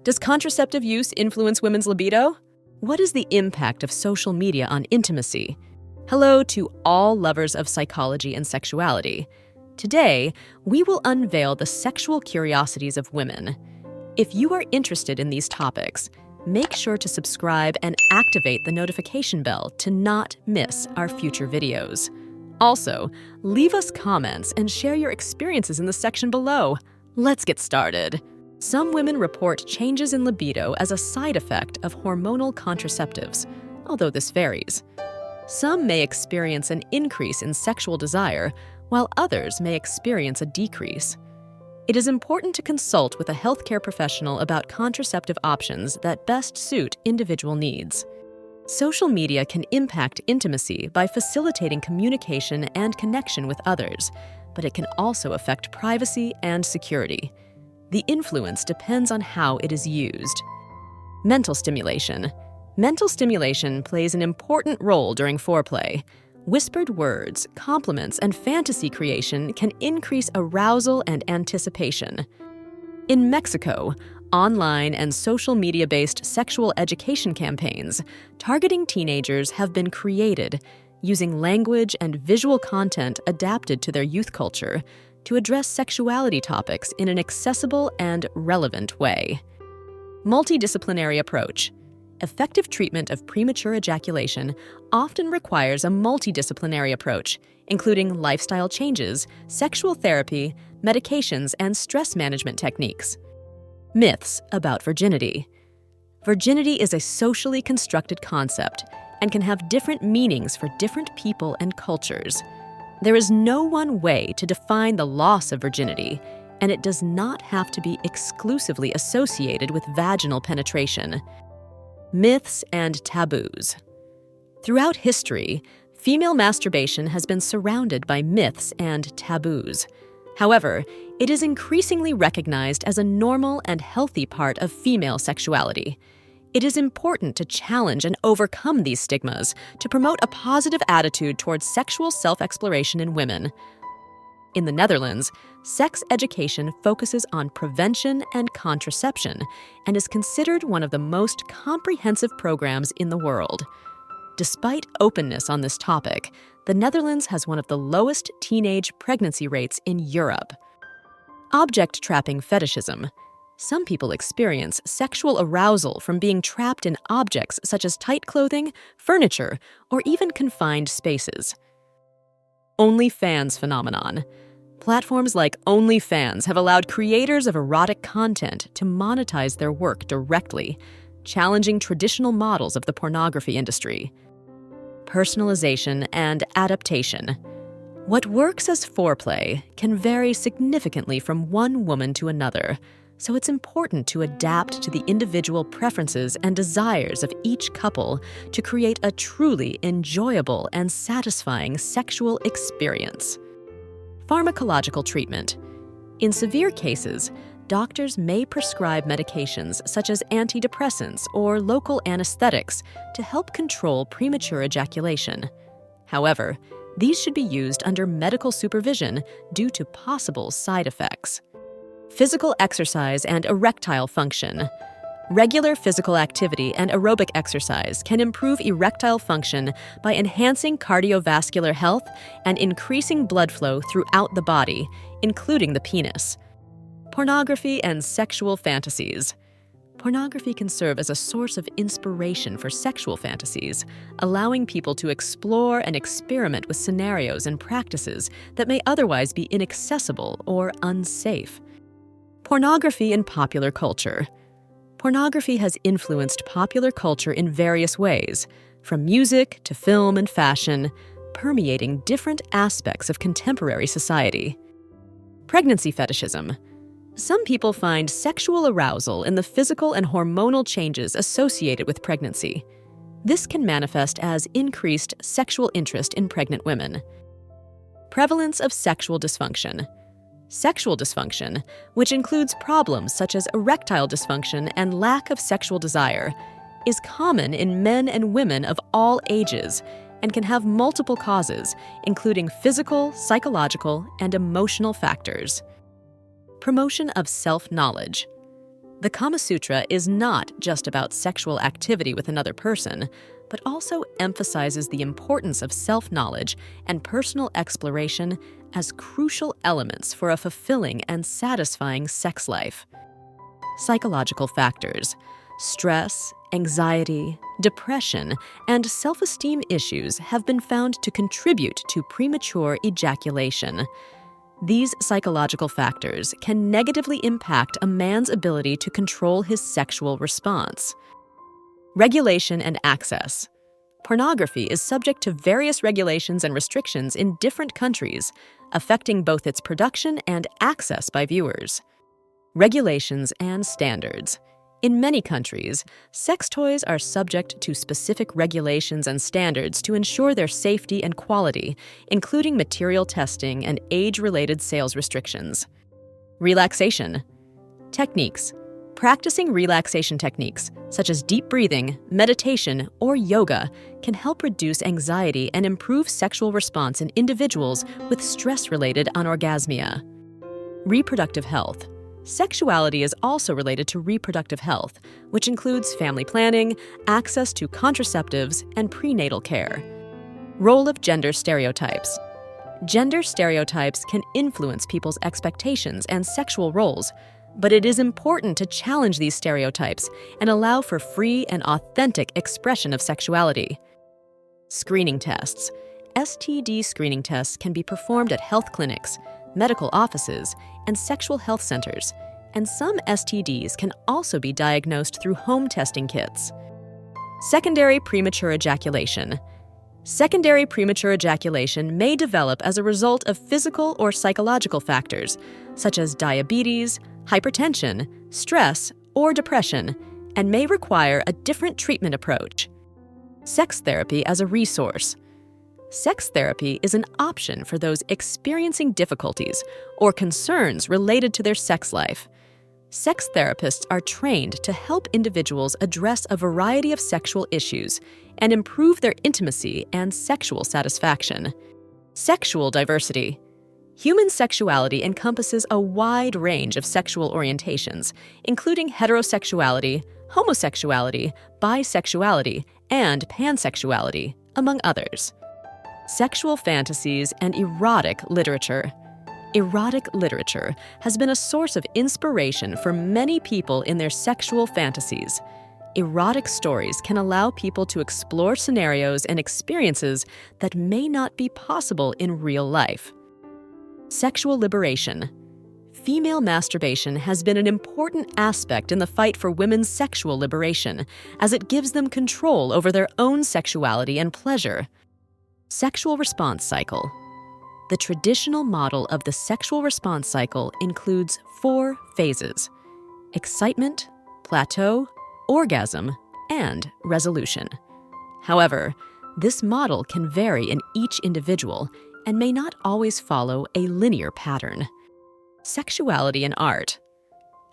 Does contraceptive use influence women's libido? What is the impact of social media on intimacy? Hello to all lovers of psychology and sexuality. Today, we will unveil the sexual curiosities of women. If you are interested in these topics, make sure to subscribe and activate the notification bell to not miss our future videos. Also, leave us comments and share your experiences in the section below. Let's get started. Some women report changes in libido as a side effect of hormonal contraceptives, although this varies. Some may experience an increase in sexual desire, while others may experience a decrease. It is important to consult with a healthcare professional about contraceptive options that best suit individual needs. Social media can impact intimacy by facilitating communication and connection with others, but it can also affect privacy and security. The influence depends on how it is used. Mental stimulation. Mental stimulation plays an important role during foreplay. Whispered words, compliments, and fantasy creation can increase arousal and anticipation. In Mexico, online and social media-based sexual education campaigns targeting teenagers have been created using language and visual content adapted to their youth culture to address sexuality topics in an accessible and relevant way. Multidisciplinary approach. Effective treatment of premature ejaculation often requires a multidisciplinary approach, including lifestyle changes, sexual therapy, medications, and stress management techniques. Myths about virginity. Virginity is a socially constructed concept and can have different meanings for different people and cultures. There is no one way to define the loss of virginity, and it does not have to be exclusively associated with vaginal penetration. Myths and taboos. Throughout history, female masturbation has been surrounded by myths and taboos. However, it is increasingly recognized as a normal and healthy part of female sexuality. It is important to challenge and overcome these stigmas to promote a positive attitude towards sexual self-exploration in women. In the Netherlands, sex education focuses on prevention and contraception and is considered one of the most comprehensive programs in the world. Despite openness on this topic, the Netherlands has one of the lowest teenage pregnancy rates in Europe. Object trapping fetishism. Some people experience sexual arousal from being trapped in objects such as tight clothing, furniture, or even confined spaces. OnlyFans phenomenon. Platforms like OnlyFans have allowed creators of erotic content to monetize their work directly, challenging traditional models of the pornography industry. Personalization and adaptation. What works as foreplay can vary significantly from one woman to another, so it's important to adapt to the individual preferences and desires of each couple to create a truly enjoyable and satisfying sexual experience. Pharmacological treatment. In severe cases, doctors may prescribe medications such as antidepressants or local anesthetics to help control premature ejaculation. However, these should be used under medical supervision due to possible side effects. Physical exercise and erectile function. Regular physical activity and aerobic exercise can improve erectile function by enhancing cardiovascular health and increasing blood flow throughout the body, including the penis. Pornography and sexual fantasies. Pornography can serve as a source of inspiration for sexual fantasies, allowing people to explore and experiment with scenarios and practices that may otherwise be inaccessible or unsafe. Pornography in popular culture. Pornography has influenced popular culture in various ways, from music to film and fashion, permeating different aspects of contemporary society. Pregnancy fetishism. Some people find sexual arousal in the physical and hormonal changes associated with pregnancy. This can manifest as increased sexual interest in pregnant women. Prevalence of sexual dysfunction. Sexual dysfunction, which includes problems such as erectile dysfunction and lack of sexual desire, is common in men and women of all ages and can have multiple causes, including physical, psychological, and emotional factors. Promotion of self-knowledge. The Kama Sutra is not just about sexual activity with another person, but also emphasizes the importance of self-knowledge and personal exploration as crucial elements for a fulfilling and satisfying sex life. Psychological factors: stress, anxiety, depression, and self-esteem issues have been found to contribute to premature ejaculation. These psychological factors can negatively impact a man's ability to control his sexual response. Regulation and access. Pornography is subject to various regulations and restrictions in different countries, affecting both its production and access by viewers. Regulations and standards. In many countries, sex toys are subject to specific regulations and standards to ensure their safety and quality, including material testing and age-related sales restrictions. Relaxation. Techniques. Practicing relaxation techniques, such as deep breathing, meditation, or yoga, can help reduce anxiety and improve sexual response in individuals with stress-related anorgasmia. Reproductive health. Sexuality is also related to reproductive health, which includes family planning, access to contraceptives, and prenatal care. Role of gender stereotypes. Gender stereotypes can influence people's expectations and sexual roles, but it is important to challenge these stereotypes and allow for free and authentic expression of sexuality. Screening tests. STD screening tests can be performed at health clinics, medical offices, and sexual health centers, and some STDs can also be diagnosed through home testing kits. Secondary premature ejaculation. Secondary premature ejaculation may develop as a result of physical or psychological factors, such as diabetes, hypertension, stress, or depression, and may require a different treatment approach. Sex therapy as a resource. Sex therapy is an option for those experiencing difficulties or concerns related to their sex life. Sex therapists are trained to help individuals address a variety of sexual issues and improve their intimacy and sexual satisfaction. Sexual diversity. Human sexuality encompasses a wide range of sexual orientations, including heterosexuality, homosexuality, bisexuality, and pansexuality, among others. Sexual fantasies and erotic literature. Erotic literature has been a source of inspiration for many people in their sexual fantasies. Erotic stories can allow people to explore scenarios and experiences that may not be possible in real life. Sexual liberation. Female masturbation has been an important aspect in the fight for women's sexual liberation, as it gives them control over their own sexuality and pleasure. Sexual response cycle. The traditional model of the sexual response cycle includes 4 phases: excitement, plateau, orgasm, and resolution. However, this model can vary in each individual and may not always follow a linear pattern. Sexuality and art.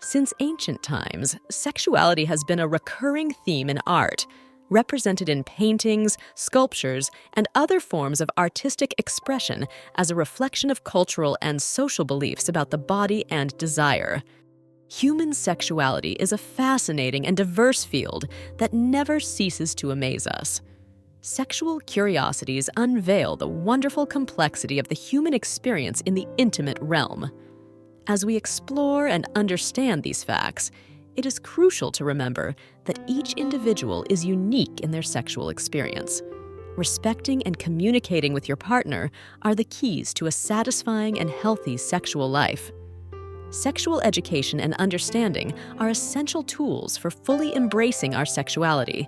Since ancient times, sexuality has been a recurring theme in art, represented in paintings, sculptures, and other forms of artistic expression as a reflection of cultural and social beliefs about the body and desire. Human sexuality is a fascinating and diverse field that never ceases to amaze us. Sexual curiosities unveil the wonderful complexity of the human experience in the intimate realm. As we explore and understand these facts, it is crucial to remember that each individual is unique in their sexual experience. Respecting and communicating with your partner are the keys to a satisfying and healthy sexual life. Sexual education and understanding are essential tools for fully embracing our sexuality.